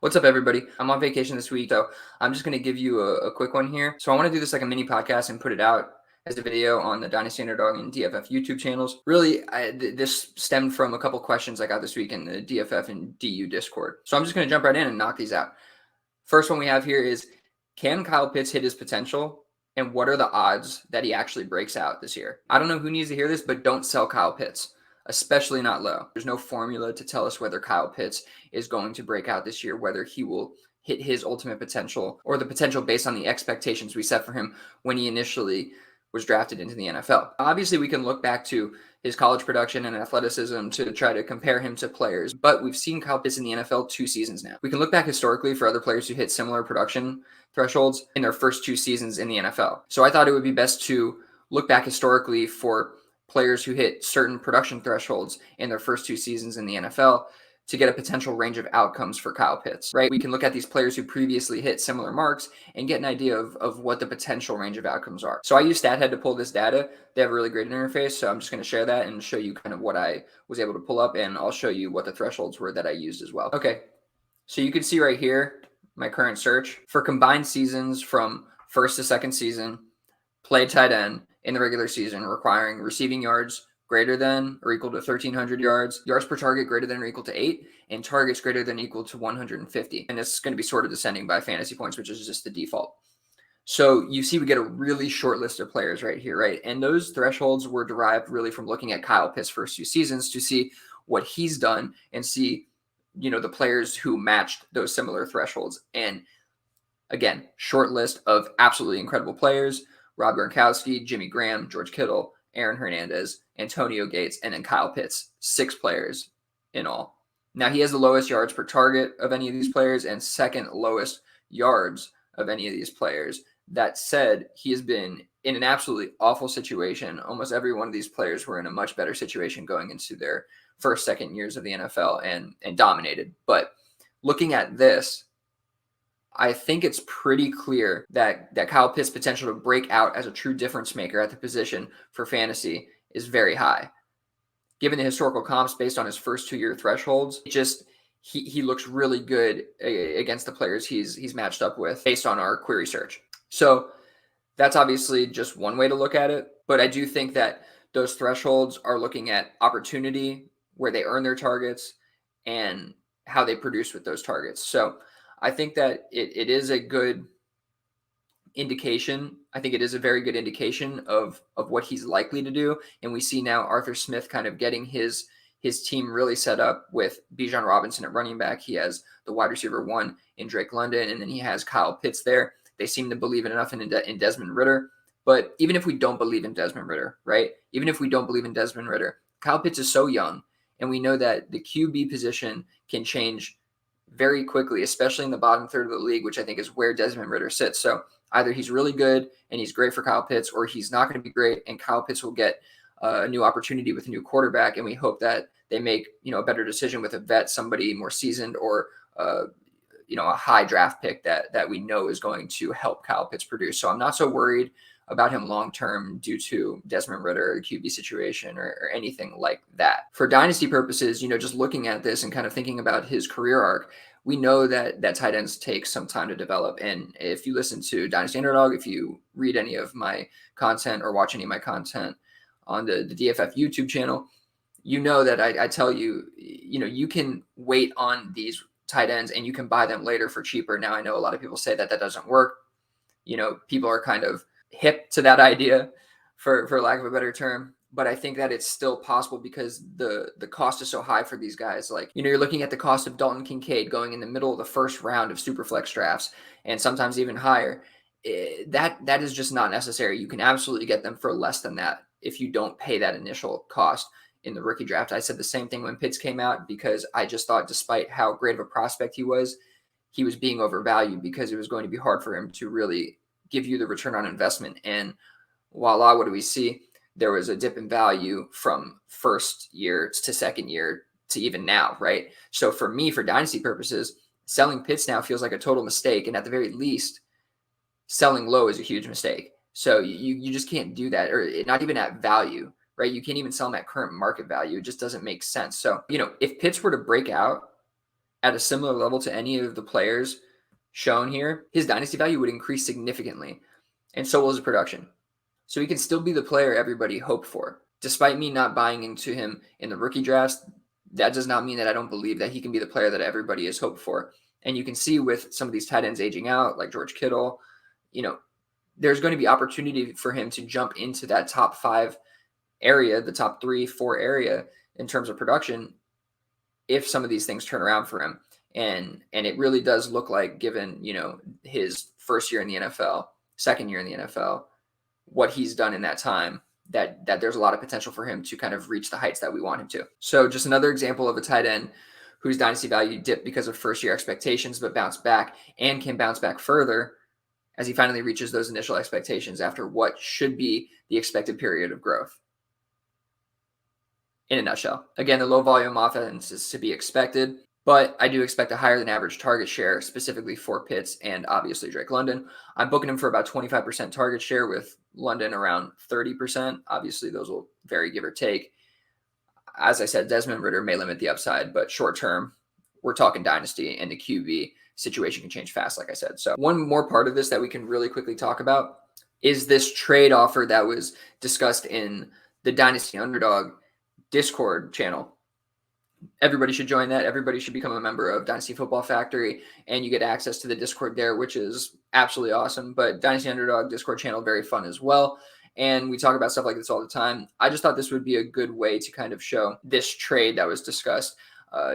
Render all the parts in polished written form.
What's up, everybody? I'm on vacation this week, so I'm just going to give you a quick one here. So I want to do this like a mini podcast and put it out as a video on the Dynasty and DFF YouTube channels. Really, this stemmed from a couple questions I got this week in the DFF and DU Discord. So I'm just going to jump right in and knock these out. First one we have here is, can Kyle Pitts hit his potential? And what are the odds that he actually breaks out this year? I don't know who needs to hear this, but don't sell Kyle Pitts, especially not low. There's no formula to tell us whether Kyle Pitts is going to break out this year, whether he will hit his ultimate potential or the potential based on the expectations we set for him when he initially was drafted into the NFL. Obviously, we can look back to his college production and athleticism to try to compare him to players, but we've seen Kyle Pitts in the NFL 2 seasons now. We can look back historically for other players who hit similar production thresholds in their first 2 seasons in the NFL. So I thought it would be best to look back historically for players who hit certain production thresholds in their first 2 seasons in the NFL to get a potential range of outcomes for Kyle Pitts, right? We can look at these players who previously hit similar marks and get an idea of what the potential range of outcomes are. So I use StatHead to pull this data. They have a really great interface, so I'm just going to share that and show you kind of what I was able to pull up, and I'll show you what the thresholds were that I used as well. Okay, so you can see right here my current search for combined seasons from first to second season, played tight end in the regular season, requiring receiving yards greater than or equal to 1,300 yards, yards per target greater than or equal to 8, and targets greater than or equal to 150. And it's going to be sort of descending by fantasy points, which is just the default. So you see we get a really short list of players right here, right? And those thresholds were derived really from looking at Kyle Pitts' first 2 seasons to see what he's done and see, the players who matched those similar thresholds. And again, short list of absolutely incredible players: Rob Gronkowski, Jimmy Graham, George Kittle, Aaron Hernandez, Antonio Gates, and then Kyle Pitts. 6 players in all. Now, he has the lowest yards per target of any of these players and second lowest yards of any of these players. That said, he has been in an absolutely awful situation. Almost every one of these players were in a much better situation going into their first, second years of the NFL and dominated. But looking at this, I think it's pretty clear that Kyle Pitts' potential to break out as a true difference maker at the position for fantasy is very high. Given the historical comps based on his first 2-year thresholds, he looks really good against the players he's matched up with based on our query search. So that's obviously just one way to look at it, but I do think that those thresholds are looking at opportunity, where they earn their targets, and how they produce with those targets. So I think that it is a good indication. I think it is a very good indication of what he's likely to do. And we see now Arthur Smith kind of getting his team really set up with Bijan Robinson at running back. He has the wide receiver 1 in Drake London, and then he has Kyle Pitts there. They seem to believe enough in Desmond Ridder. But even if we don't believe in Desmond Ridder, right? Even if we don't believe in Desmond Ridder, Kyle Pitts is so young, and we know that the QB position can change very quickly, especially in the bottom third of the league, which I think is where Desmond Ridder sits. So either he's really good and he's great for Kyle Pitts, or he's not going to be great and Kyle Pitts will get a new opportunity with a new quarterback. And we hope that they make, a better decision with a vet, somebody more seasoned, or, a high draft pick that we know is going to help Kyle Pitts produce. So I'm not so worried about him long-term due to Desmond Ridder or QB situation or anything like that. For dynasty purposes, just looking at this and kind of thinking about his career arc, we know that tight ends take some time to develop. And if you listen to Dynasty Underdog, if you read any of my content or watch any of my content on the DFF YouTube channel, you know that I tell you, you can wait on these tight ends and you can buy them later for cheaper. Now, I know a lot of people say that doesn't work. People are kind of hip to that idea, for lack of a better term, but I think that it's still possible because the cost is so high for these guys. Like, you're looking at the cost of Dalton Kincaid going in the middle of the first round of Superflex drafts, and sometimes even higher. That is just not necessary. You can absolutely get them for less than that if you don't pay that initial cost in the rookie draft. I said the same thing when Pitts came out, because I just thought, despite how great of a prospect he was being overvalued because it was going to be hard for him to really give you the return on investment. And voila, what do we see? There was a dip in value from first year to second year to even now, right? So for me, for dynasty purposes, selling Pitts now feels like a total mistake. And at the very least, selling low is a huge mistake. So you just can't do that, or not even at value, right? You can't even sell them at current market value. It just doesn't make sense. So, if Pitts were to break out at a similar level to any of the players shown here, his dynasty value would increase significantly, and so will his production. So he can still be the player everybody hoped for. Despite me not buying into him in the rookie drafts, that does not mean that I don't believe that he can be the player that everybody has hoped for. And you can see with some of these tight ends aging out, like George Kittle, there's going to be opportunity for him to jump into that top 5 area, the top 3, 4 area in terms of production, if some of these things turn around for him. And it really does look like, given, his first year in the NFL, second year in the NFL, what he's done in that time, that there's a lot of potential for him to kind of reach the heights that we want him to. So just another example of a tight end whose dynasty value dipped because of first year expectations, but bounced back and can bounce back further as he finally reaches those initial expectations after what should be the expected period of growth. In a nutshell, again, the low volume offense is to be expected, but I do expect a higher than average target share, specifically for Pitts and obviously Drake London. I'm booking him for about 25% target share, with London around 30%. Obviously, those will vary, give or take. As I said, Desmond Ridder may limit the upside, but short term, we're talking dynasty, and the QB situation can change fast, like I said. So one more part of this that we can really quickly talk about is this trade offer that was discussed in the Dynasty Underdog Discord channel. Everybody should join that. Everybody should become a member of Dynasty Football Factory, and you get access to the Discord there, which is absolutely awesome. But Dynasty Underdog Discord channel, very fun as well. And we talk about stuff like this all the time. I just thought this would be a good way to kind of show this trade that was discussed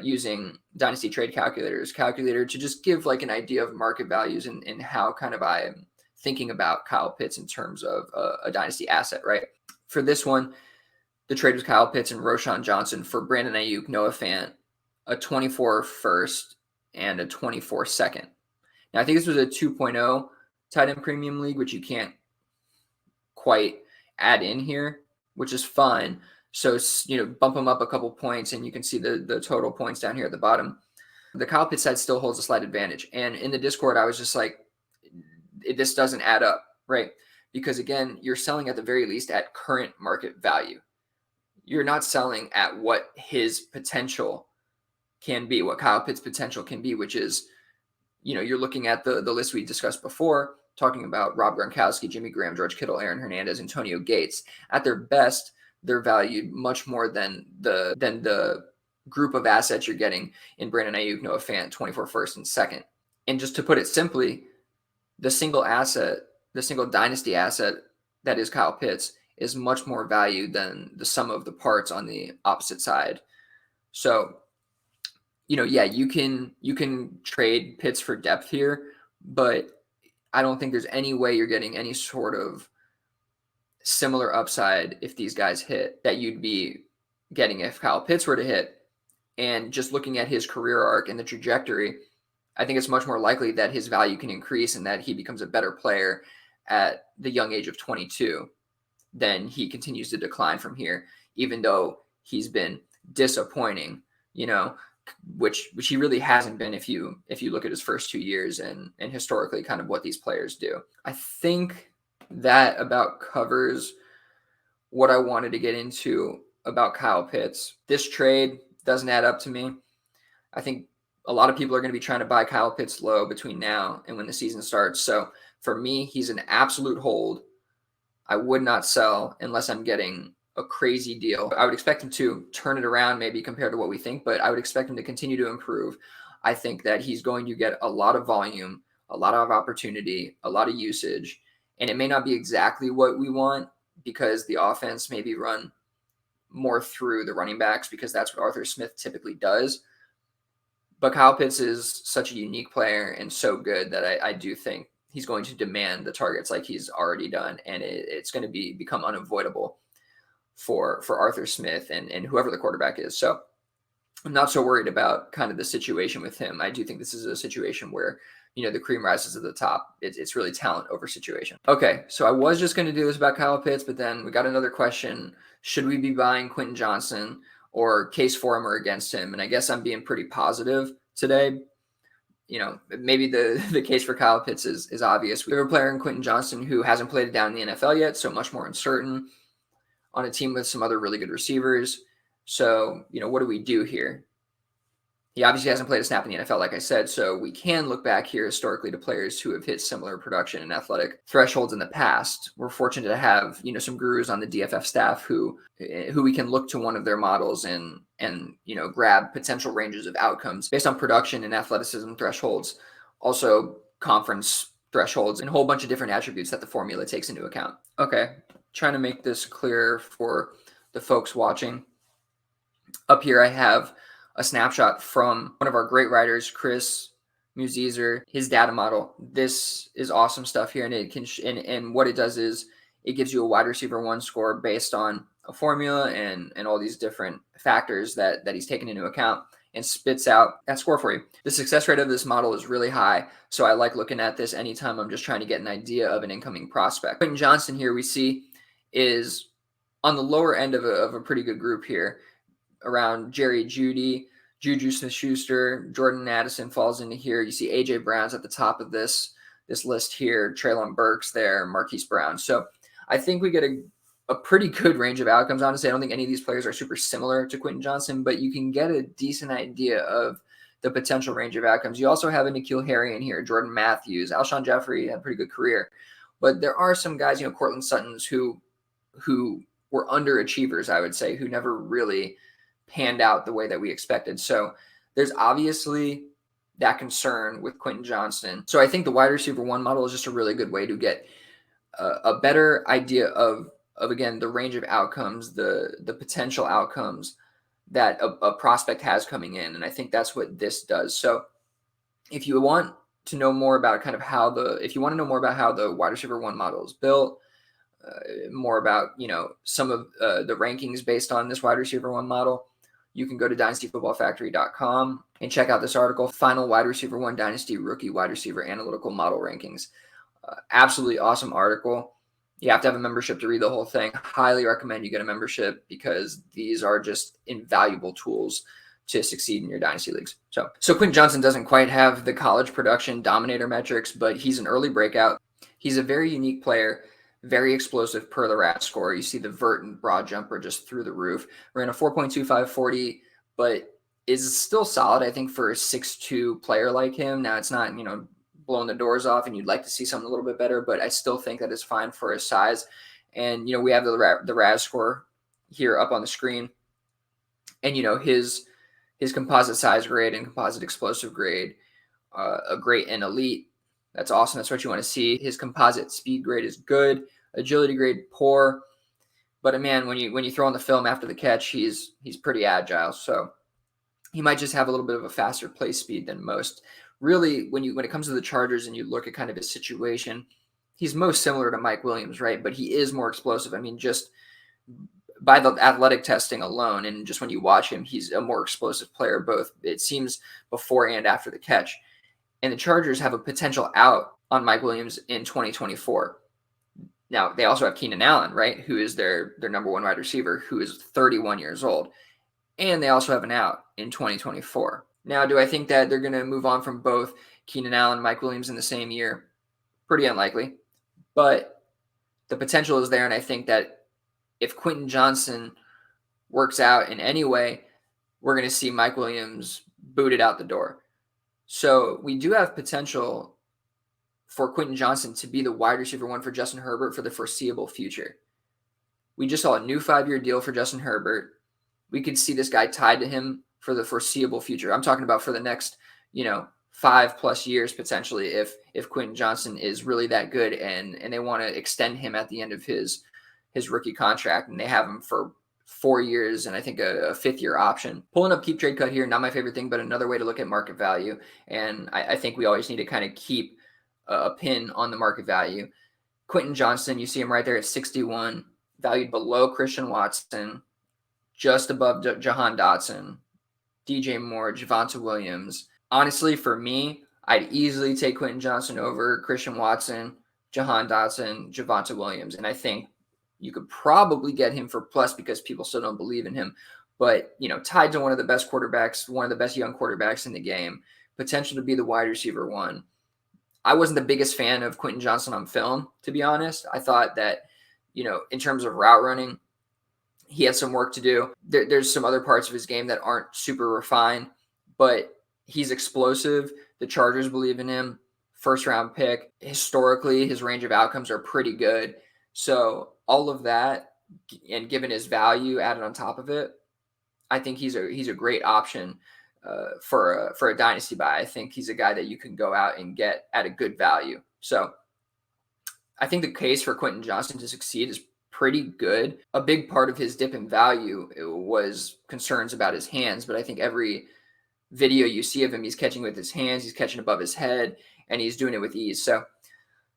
using Dynasty Trade Calculator to just give like an idea of market values and how kind of I am thinking about Kyle Pitts in terms of a Dynasty asset, right? For this one, the trade was Kyle Pitts and Roshan Johnson for Brandon Ayuk, Noah Fant, a 24 first and a 24 second. Now, I think this was a 2.0 tight end premium league, which you can't quite add in here, which is fine. So, bump them up a couple points, and you can see the total points down here at the bottom. The Kyle Pitts side still holds a slight advantage. And in the Discord, I was just like, this doesn't add up, right? Because, again, you're selling at the very least at current market value. You're not selling at what his potential can be, what Kyle Pitts' potential can be, which is, you're looking at the list we discussed before, talking about Rob Gronkowski, Jimmy Graham, George Kittle, Aaron Hernandez, Antonio Gates. At their best, they're valued much more than the group of assets you're getting in Brandon Ayuk, Noah Fant, 24 first and second. And just to put it simply, the single dynasty asset that is Kyle Pitts is much more valued than the sum of the parts on the opposite side. So, you can trade Pitts for depth here, but I don't think there's any way you're getting any sort of similar upside if these guys hit that you'd be getting if Kyle Pitts were to hit. And just looking at his career arc and the trajectory, I think it's much more likely that his value can increase and that he becomes a better player at the young age of 22 than he continues to decline from here, even though he's been disappointing, which he really hasn't been if you look at his first 2 years and historically kind of what these players do. I think that about covers what I wanted to get into about Kyle Pitts. This trade doesn't add up to me. I think a lot of people are going to be trying to buy Kyle Pitts low between now and when the season starts. So for me, he's an absolute hold. I would not sell unless I'm getting a crazy deal. I would expect him to turn it around maybe compared to what we think, but I would expect him to continue to improve. I think that he's going to get a lot of volume, a lot of opportunity, a lot of usage, and it may not be exactly what we want because the offense may be run more through the running backs because that's what Arthur Smith typically does. But Kyle Pitts is such a unique player and so good that I do think he's going to demand the targets like he's already done, and it's going to become unavoidable for Arthur Smith and whoever the quarterback is. So I'm not so worried about kind of the situation with him. I do think this is a situation where, the cream rises to the top. It's really talent over situation. Okay, so I was just going to do this about Kyle Pitts, but then we got another question. Should we be buying Quentin Johnston or case for him or against him? And I guess I'm being pretty positive today. Maybe the case for Kyle Pitts is obvious. We have a player in Quentin Johnston who hasn't played it down in the NFL yet, so much more uncertain, on a team with some other really good receivers. So, what do we do here? He obviously hasn't played a snap in the NFL, like I said, so we can look back here historically to players who have hit similar production and athletic thresholds in the past. We're fortunate to have, some gurus on the DFF staff who we can look to one of their models and grab potential ranges of outcomes based on production and athleticism thresholds, also conference thresholds, and a whole bunch of different attributes that the formula takes into account. Okay, trying to make this clear for the folks watching. Up here I have a snapshot from one of our great writers, Chris Muzizer, his data model. This is awesome stuff here, and it can and what it does is it gives you a wide receiver 1 score based on a formula and all these different factors that he's taken into account, and spits out that score for you. The success rate of this model is really high, so I like looking at this anytime I'm just trying to get an idea of an incoming prospect. Quentin Johnston here we see is on the lower end of a pretty good group here. Around Jerry Jeudy, Juju Smith-Schuster, Jordan Addison falls into here. You see A.J. Brown's at the top of this list here. Treylon Burks there, Marquise Brown. So I think we get a pretty good range of outcomes. Honestly, I don't think any of these players are super similar to Quentin Johnston, but you can get a decent idea of the potential range of outcomes. You also have a N'Keal Harry in here, Jordan Matthews, Alshon Jeffrey had a pretty good career. But there are some guys, Cortland Suttons, who were underachievers, I would say, who never really panned out the way that we expected. So there's obviously that concern with Quentin Johnston. So I think the wide receiver 1 model is just a really good way to get a better idea of again, the range of outcomes, the potential outcomes that a prospect has coming in. And I think that's what this does. So if you want to know more about how the wide receiver 1 model is built, more about, some of the rankings based on this wide receiver 1 model, you can go to dynastyfootballfactory.com and check out this article, Final Wide Receiver 1 Dynasty Rookie Wide Receiver Analytical Model Rankings. Absolutely awesome article. You have to have a membership to read the whole thing. Highly recommend you get a membership because these are just invaluable tools to succeed in your dynasty leagues. So Quentin Johnston doesn't quite have the college production dominator metrics, but he's an early breakout. He's a very unique player. Very explosive per the RAS score. You see the vert and broad jumper just through the roof. Ran a 4.25 40, but is still solid, I think, for a 6'2 player like him. Now, it's not, blowing the doors off, and you'd like to see something a little bit better, but I still think that is fine for his size. And, we have the RAS score here up on the screen. And, his composite size grade and composite explosive grade, a great and elite. That's awesome. That's what you want to see. His composite speed grade is good. Agility grade poor. But man, when you throw on the film after the catch, he's pretty agile. So he might just have a little bit of a faster play speed than most. Really, when it comes to the Chargers and you look at kind of his situation, he's most similar to Mike Williams, right? But he is more explosive. I mean, just by the athletic testing alone, and just when you watch him, he's a more explosive player, both, it seems, before and after the catch. And the Chargers have a potential out on Mike Williams in 2024. Now, they also have Keenan Allen, right, who is their number 1 wide receiver, who is 31 years old. And they also have an out in 2024. Now, do I think that they're going to move on from both Keenan Allen and Mike Williams in the same year? Pretty unlikely. But the potential is there, and I think that if Quentin Johnston works out in any way, we're going to see Mike Williams booted out the door. So we do have potential for Quentin Johnston to be the wide receiver 1 for Justin Herbert for the foreseeable future. We just saw a new 5-year deal for Justin Herbert. We could see this guy tied to him for the foreseeable future. I'm talking about for the next, 5+ years potentially if Quentin Johnston is really that good and they want to extend him at the end of his rookie contract, and they have him for 4 years and I think a 5th-year option. Pulling up keep trade cut here, not my favorite thing, but another way to look at market value. And I think we always need to kind of keep a pin on the market value. Quentin Johnston, you see him right there at 61, valued below Christian Watson, just above Jahan Dotson, DJ Moore, Javonte Williams. Honestly, for me, I'd easily take Quentin Johnston over Christian Watson, Jahan Dotson, Javonte Williams. And I think you could probably get him for plus because people still don't believe in him. But, tied to one of the best quarterbacks, one of the best young quarterbacks in the game, potential to be the wide receiver 1. I wasn't the biggest fan of Quentin Johnston on film, to be honest. I thought that, in terms of route running, he had some work to do. There's some other parts of his game that aren't super refined, but he's explosive. The Chargers believe in him. First round pick. Historically, his range of outcomes are pretty good. So all of that, and given his value added on top of it, I think he's a great option for a dynasty buy. I think he's a guy that you can go out and get at a good value. So I think the case for Quentin Johnston to succeed is pretty good. A big part of his dip in value was concerns about his hands, but I think every video you see of him, he's catching with his hands, he's catching above his head, and he's doing it with ease. So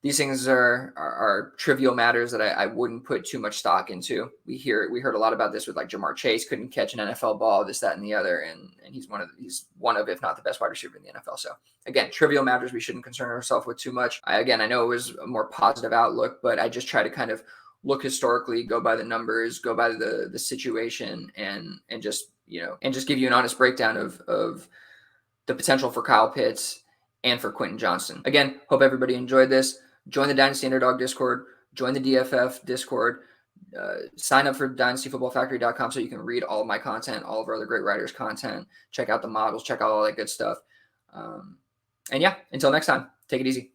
these things are trivial matters that I wouldn't put too much stock into. We heard a lot about this with like Jamar Chase couldn't catch an NFL ball, this, that, and the other, and he's one of if not the best wide receiver in the NFL. So again, trivial matters we shouldn't concern ourselves with too much. I know it was a more positive outlook, but I just try to kind of look historically, go by the numbers, go by the situation, and just give you an honest breakdown of the potential for Kyle Pitts and for Quentin Johnston. Again, hope everybody enjoyed this. Join the Dynasty Underdog Discord. Join the DFF Discord. Sign up for dynastyfootballfactory.com so you can read all of my content, all of our other great writers' content. Check out the models. Check out all that good stuff. And yeah, until next time, take it easy.